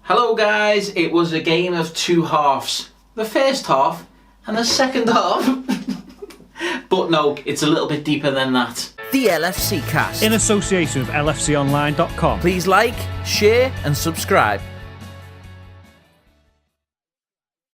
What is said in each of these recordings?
Hello guys, it was a game of two halves. The first half and the second half. But no, it's a little bit deeper than that. The LFC Cast. In association with LFConline.com. Please like, share and subscribe.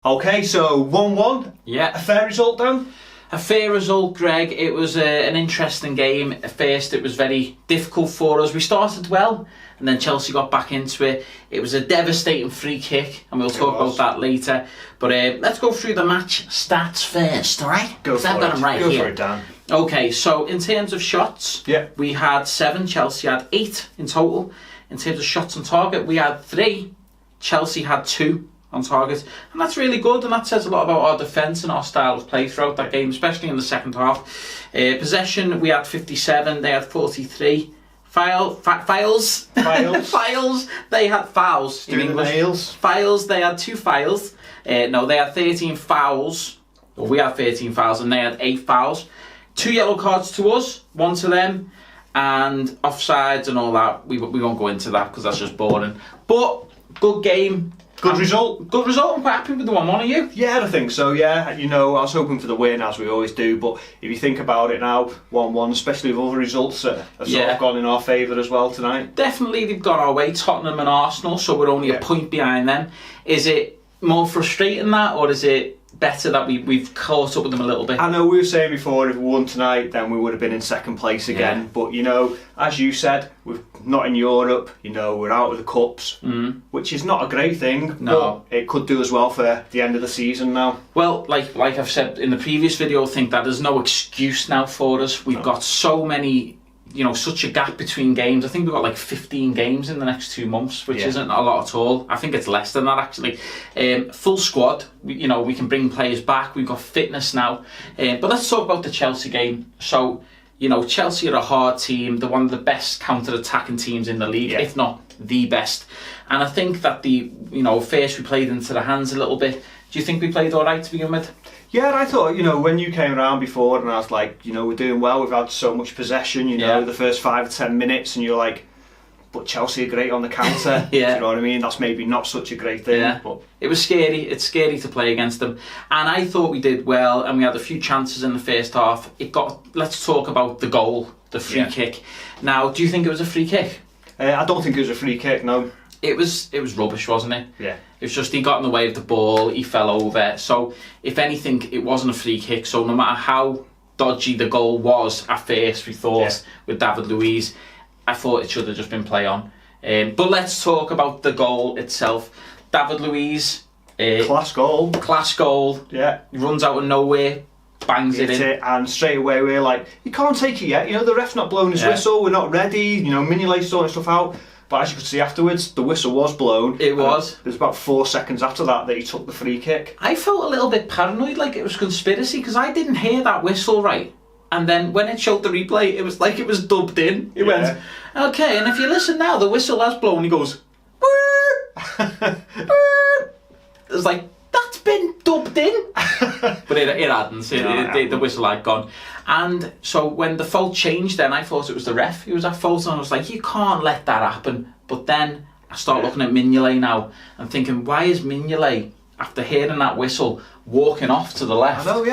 Okay, so 1-1. Yeah. A fair result, Dan? A fair result, Greg. It was an interesting game. At first, it was very difficult for us. We started well, and then Chelsea got back into it. It was a devastating free kick, and we'll talk about that later. But let's go through the match stats first, all right? Go for I've got them right Go here. for it, Dan. Okay, so in terms of shots, we had 7. Chelsea had 8 in total. In terms of shots on target, we had 3. Chelsea had 2 on target, and that's really good, and that says a lot about our defence and our style of play throughout that game, especially in the second half. Possession, we had 57, they had 43. Files, they had fouls in English. Nails. Files, they had 2 fouls. No, they had 13 fouls. Well, we had 13 fouls, and they had 8 fouls. 2 yellow cards to us, 1 to them, and offsides and all that. We won't go into that because that's just boring. But good game. Good result. Good result. I'm quite happy with the 1-1, are you? Yeah, I think so, yeah. You know, I was hoping for the win, as we always do, but if you think about it now, 1-1, especially with other results that have sort of gone in our favour as well tonight. Definitely, they've gone our way, Tottenham and Arsenal, so we're only a point behind them. Is it more frustrating that, or is it better that we've caught up with them a little bit? I know we were saying before, if we won tonight, then we would have been in second place again. Yeah. But, you know, as you said, we're not in Europe, you know, we're out of the cups, which is not a great thing. No. But it could do as well for the end of the season now. Well, like I've said in the previous video, I think that there's no excuse now for us. We've got so many, you know, such a gap between games. I think we've got like 15 games in the next 2 months, which isn't a lot at all. I think it's less than that, actually. Full squad, we can bring players back. We've got fitness now. But let's talk about the Chelsea game. So, you know, Chelsea are a hard team. They're one of the best counter-attacking teams in the league, if not the best. And I think that first we played into the hands a little bit. Do you think we played all right to begin with? Yeah, and I thought, you know, when you came around before and I was like, you know, we're doing well, we've had so much possession, you know, the first 5 or 10 minutes, and you're like, but Chelsea are great on the counter. Do you know what I mean? That's maybe not such a great thing. But it was scary. It's scary to play against them. And I thought we did well, and we had a few chances in the first half. Let's talk about the goal, the free kick. Now, do you think it was a free kick? I don't think it was a free kick, no. It was rubbish, wasn't it? Yeah. It was just he got in the way of the ball, he fell over. So, if anything, it wasn't a free kick. So, no matter how dodgy the goal was at first, we thought, with David Luiz, I thought it should have just been play on. But let's talk about the goal itself. David Luiz. Class goal. Class goal. Yeah. He runs out of nowhere, bangs it in. And straight away we're like, you can't take it yet. You know, the ref's not blown his whistle, we're not ready. You know, Mignolet's sorting stuff out. But as you could see afterwards, the whistle was blown. It was. There's about 4 seconds after that he took the free kick. I felt a little bit paranoid, like it was conspiracy, because I didn't hear that whistle right. And then when it showed the replay, it was like it was dubbed in. It went, okay, and if you listen now, the whistle has blown. He goes, it was like, that's been dubbed in. But it hadn't. The whistle had gone. And so when the fault changed, then I thought it was the ref who was at fault, and I was like, you can't let that happen. But then I start looking at Mignolet now and thinking, why is Mignolet, after hearing that whistle, walking off to the left? I know,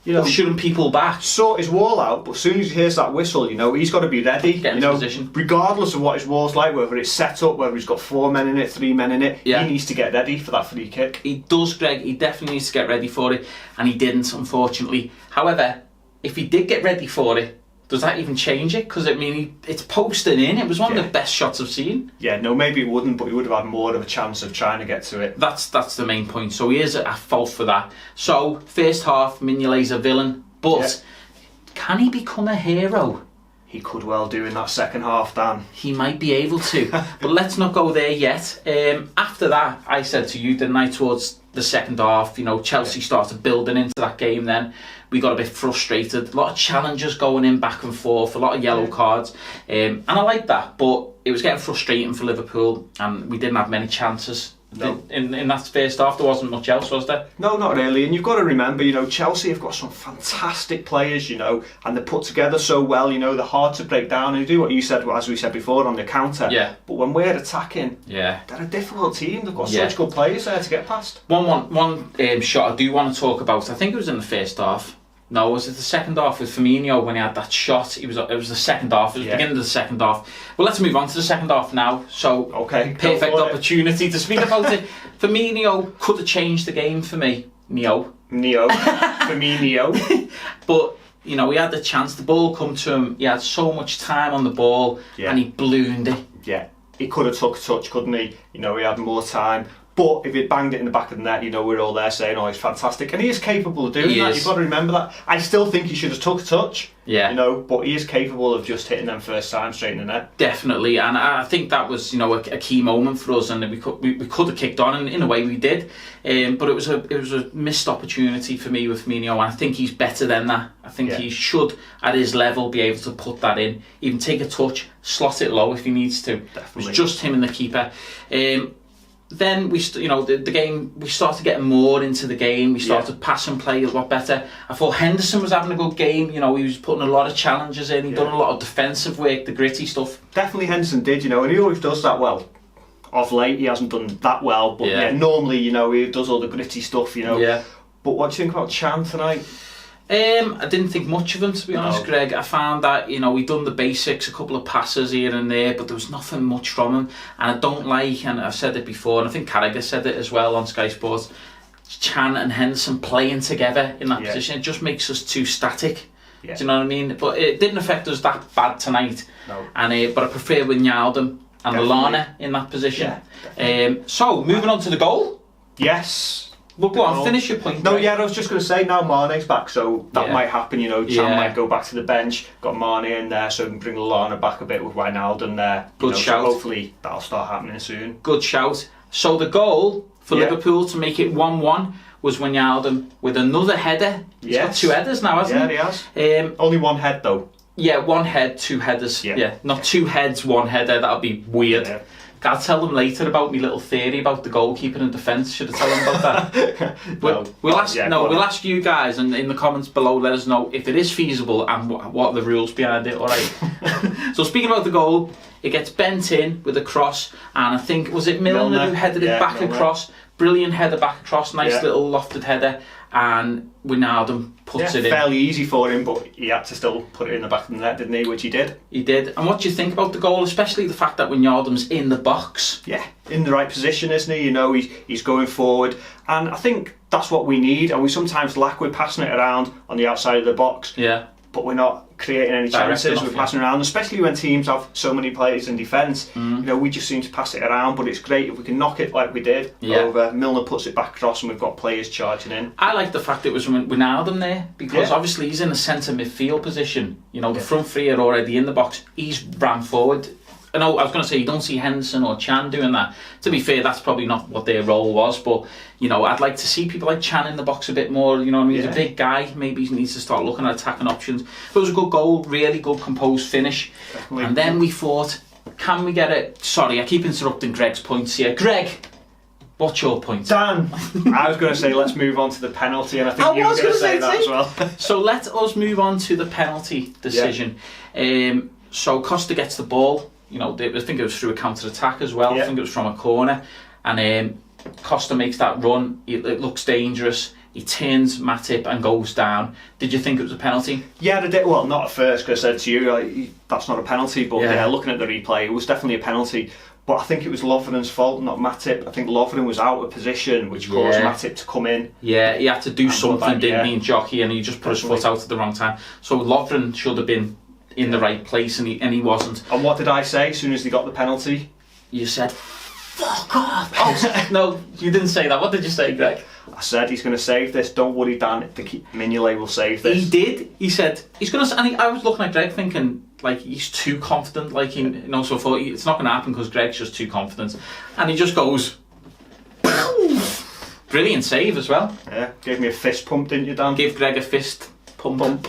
you know, shooting people back. Sort his wall out, but as soon as he hears that whistle, you know, he's got to be ready. Get into position. Regardless of what his wall's like, whether it's set up, whether he's got 4 men in it, 3 men in it, he needs to get ready for that free kick. He does, Greg. He definitely needs to get ready for it, and he didn't, unfortunately. However, if he did get ready for it, does that even change it? Because, I mean, it's posted in. It was one of the best shots I've seen. Yeah, no, maybe it wouldn't, but he would have had more of a chance of trying to get to it. That's the main point. So he is at fault for that. So, first half, Mignolet's a villain. But can he become a hero? He could well do in that second half, Dan. He might be able to. But let's not go there yet. After that, I said to you, didn't I, towards the second half, you know, Chelsea started building into that game then. We got a bit frustrated. A lot of challenges going in back and forth, a lot of yellow cards. And I like that, but it was getting frustrating for Liverpool, and we didn't have many chances. No. In that first half, there wasn't much else, was there? No, not really. And you've got to remember, Chelsea have got some fantastic players, and they're put together so well. They're hard to break down, and they do what you said, as we said before, on the counter. Yeah. But when we're attacking, they're a difficult team. They've got such good players there to get past. One shot I do want to talk about. I think it was in the first half. No, was it the second half with Firmino when he had that shot? It was the second half. It was the beginning of the second half. Well, let's move on to the second half now. So, perfect opportunity to speak about it. Firmino could have changed the game for me. Firmino. But, he had the chance. The ball come to him. He had so much time on the ball and he ballooned it. Yeah, he could have took a touch, couldn't he? He had more time. But if he'd banged it in the back of the net, we're all there saying, oh, he's fantastic. And he is capable of doing that. You've got to remember that. I still think he should have took a touch. Yeah. But he is capable of just hitting them first time straight in the net. Definitely. And I think that was, a key moment for us. And we could have kicked on, and in a way we did. But it was a missed opportunity for me with Firmino. And I think he's better than that. I think he should, at his level, be able to put that in. Even take a touch, slot it low if he needs to. Definitely. It was just him and the keeper. Then the game, we started getting more into the game. We started to pass and play a lot better. I thought Henderson was having a good game. He was putting a lot of challenges in. He'd done a lot of defensive work, the gritty stuff. Definitely Henderson did, and he always does that well. Of late, he hasn't done that well, but normally, he does all the gritty stuff, Yeah. But what do you think about Chan tonight? I didn't think much of him, to be honest, Greg. I found that, he'd done the basics, a couple of passes here and there, but there was nothing much from him. And I don't like, and I've said it before, and I think Carragher said it as well on Sky Sports, Chan and Henderson playing together in that position. It just makes us too static. Do you know what I mean? But it didn't affect us that bad tonight. No. But I prefer Wijnaldum and Lallana in that position. So, moving on to the goal. Yes. Well, go on, finish your point. No, I was just going to say, now Mane's back, so that might happen, Chan might go back to the bench, got Mane in there, so we can bring Lallana back a bit with Wijnaldum there. Good shout. So hopefully that'll start happening soon. Good shout. So the goal for Liverpool to make it 1-1 was Wijnaldum with another header. He's got two headers now, hasn't he? Yeah, he has. Only one head, though. Yeah, one head, two headers. Yeah. Not two heads, one header. That would be weird. Yeah. I'll tell them later about my little theory about the goalkeeping and defence. Should I tell them about that? We'll ask you guys, and in the comments below, let us know if it is feasible and what are the rules behind it. All right. So speaking about the goal, it gets bent in with a cross, and I think was it Milner who headed it back across. Brilliant header back across, nice little lofted header, and Wijnaldum puts it in. Fairly easy for him, but he had to still put it in the back of the net, didn't he? Which he did. He did. And what do you think about the goal, especially the fact that Wijnaldum's in the box? Yeah, in the right position, isn't he? He's going forward, and I think that's what we need. And we sometimes lack with passing it around on the outside of the box. Yeah. But we're not creating any chances with passing around, especially when teams have so many players in defence. We just seem to pass it around, but it's great if we can knock it like we did over. Milner puts it back across and we've got players charging in. I like the fact it was Wijnaldum there, because obviously he's in a centre midfield position. The front three are already in the box. He's ran forward. I was going to say you don't see Henderson or Chan doing that. To be fair, that's probably not what their role was, but I'd like to see people like Chan in the box a bit more. He's a big guy. Maybe he needs to start looking at attacking options. But it was a good goal, really good composed finish. Definitely. And then we thought, can we get it? Sorry, I keep interrupting Greg's points here. Greg, what's your point? Dan, I was going to say let's move on to the penalty, and I think you were going to say that as well. So let us move on to the penalty decision. So Costa gets the ball. I think it was through a counter-attack as well. I think it was from a corner. And Costa makes that run. It looks dangerous. He turns Matip and goes down. Did you think it was a penalty? Yeah, I did. Well, not at first, because I said to you, that's not a penalty. But looking at the replay, it was definitely a penalty. But I think it was Lovren's fault, not Matip. I think Lovren was out of position, which caused Matip to come in. Yeah, he had to do something, didn't he, in jockey, and he just put his foot out at the wrong time. So Lovren should have been in the right place, and he wasn't. And what did I say as soon as he got the penalty? You said, fuck off. Oh, no, you didn't say that. What did you say, Greg? I said he's going to save this. Don't worry, Dan. Mignolet will save this. He did. He said he's going to. And I was looking at Greg thinking, like, he's too confident. Like, so I thought it's not going to happen because Greg's just too confident. And he just goes, brilliant save as well. Yeah, gave me a fist pump, didn't you, Dan? Give Greg a fist pump.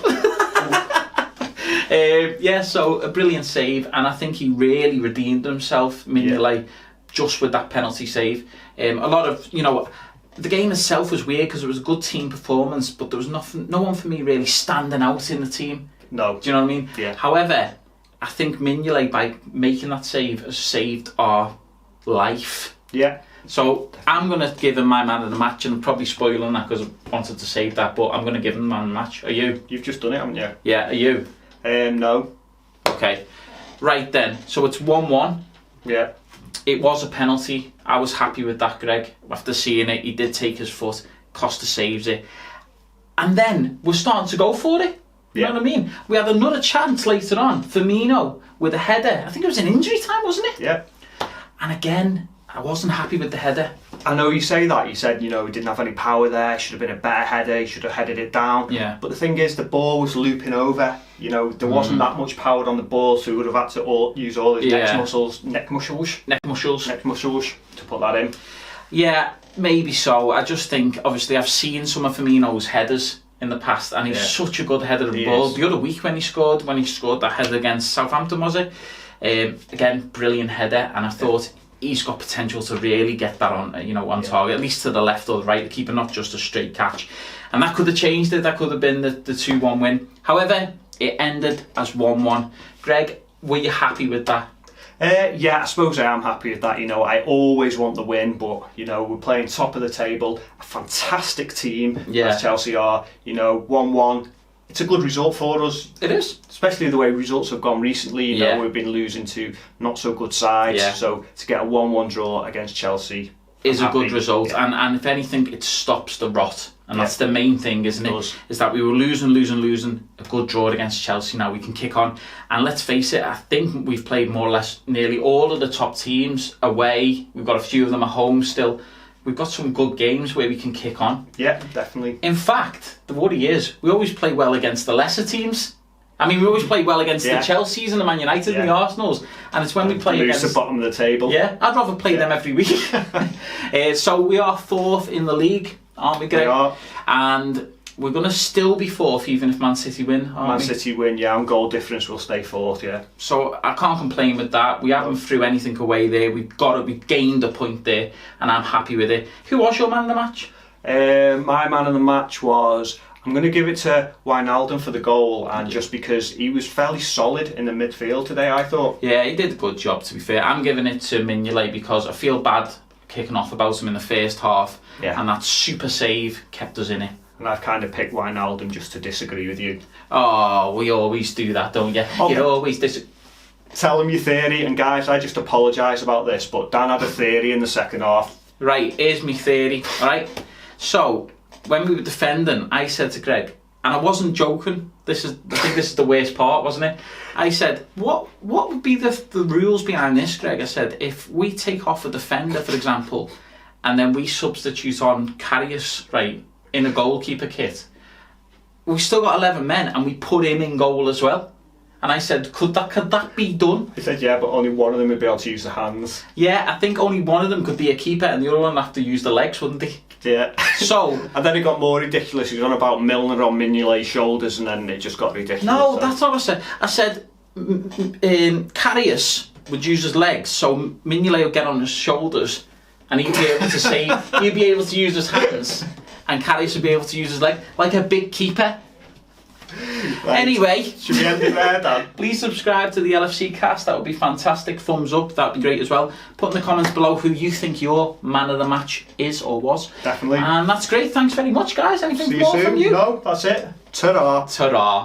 So a brilliant save, and I think he really redeemed himself, Mignolet. just with that penalty save. A lot of, the game itself was weird because it was a good team performance, but there was no one for me really standing out in the team. No. Do you know what I mean? Yeah. However, I think Mignolet, by making that save, has saved our life. Yeah. So I'm going to give him my man of the match, and I'm probably spoiling that because I wanted to save that, but I'm going to give him man of the match. Are you? You've just done it, haven't you? Yeah, are you? No. Okay. Right then, so it's 1-1. Yeah. It was a penalty. I was happy with that, Greg. After seeing it, he did take his foot. Costa saves it. And then we're starting to go for it. You know what I mean? We had another chance later on. Firmino with a header. I think it was in injury time, wasn't it? Yeah. And again, I wasn't happy with the header. I know you say that. You said, he didn't have any power there. Should have been a better header. He should have headed it down. Yeah. But the thing is, the ball was looping over. There wasn't that much power on the ball, so he would have had to use all his neck muscles to put that in. Yeah, maybe so. I just think, obviously, I've seen some of Firmino's headers in the past, and he's such a good header of the ball. The other week when he scored that header against Southampton, was it? Again, brilliant header, and I thought he's got potential to really get that on target, at least to the left or the right, the keeper, not just a straight catch. And that could have changed it. That could have been the 2-1 win. However, it ended as 1-1. Greg, were you happy with that? Yeah, I suppose I am happy with that. I always want the win, but we're playing top of the table, a fantastic team as Chelsea are. 1-1. It's a good result for us. It is, especially the way results have gone recently. We've been losing to not so good sides. So to get a 1-1 draw against Chelsea is a good result, and if anything, it stops the rot. And that's the main thing, isn't it? Is that we were losing. A good draw against Chelsea. Now we can kick on. And let's face it, I think we've played more or less nearly all of the top teams away. We've got a few of them at home still. We've got some good games where we can kick on. Yeah, definitely. In fact, the worry is, we always play well against the lesser teams. I mean, we always play well against the Chelseas and the Man United and the Arsenals. And it's when we play against the bottom of the table. Yeah, I'd rather play them every week. So we are 4th in the league, aren't we, Greg? We are. And we're going to still be 4th even if Man City win, aren't we? Man City win, yeah, and goal difference will stay 4th, yeah. So I can't complain with that. We haven't threw anything away there. We've gained a point there, and I'm happy with it. Who was your man of the match? My man of the match was, I'm going to give it to Wijnaldum for the goal, and just because he was fairly solid in the midfield today, I thought. Yeah, he did a good job, to be fair. I'm giving it to Mignolet because I feel bad kicking off about him in the first half, and that super save kept us in it. And I've kind of picked Wijnaldum just to disagree with you. Oh, we always do that, don't you? You always disagree. Tell them your theory, and guys, I just apologise about this, but Dan had a theory in the second half. Right, here's my theory, right? So, when we were defending, I said to Greg, and I wasn't joking, I think this is the worst part, wasn't it? I said, what would be the rules behind this, Greg? I said, if we take off a defender, for example, and then we substitute on Karius, right, in a goalkeeper kit, we've still got 11 men, and we put him in goal as well. And I said, could that be done? He said, yeah, but only one of them would be able to use the hands. Yeah, I think only one of them could be a keeper, and the other one would have to use the legs, wouldn't he? Yeah. So, and then it got more ridiculous. He was on about Milner on Mignolet's shoulders, and then it just got ridiculous. No, that's not what I said. I said Karius would use his legs, so Mignolet would get on his shoulders, and he'd be able to save. He'd be able to use his hands, and Karius would be able to use his leg like a big keeper. Right. Anyway, should we end it there, Dan? Please subscribe to the LFC Cast. That would be fantastic. Thumbs up, that would be great as well. Put in the comments below who you think your man of the match is or was. Definitely. And that's great. Thanks very much, guys. Anything more from you? No, that's it. Ta-ra. Ta-ra.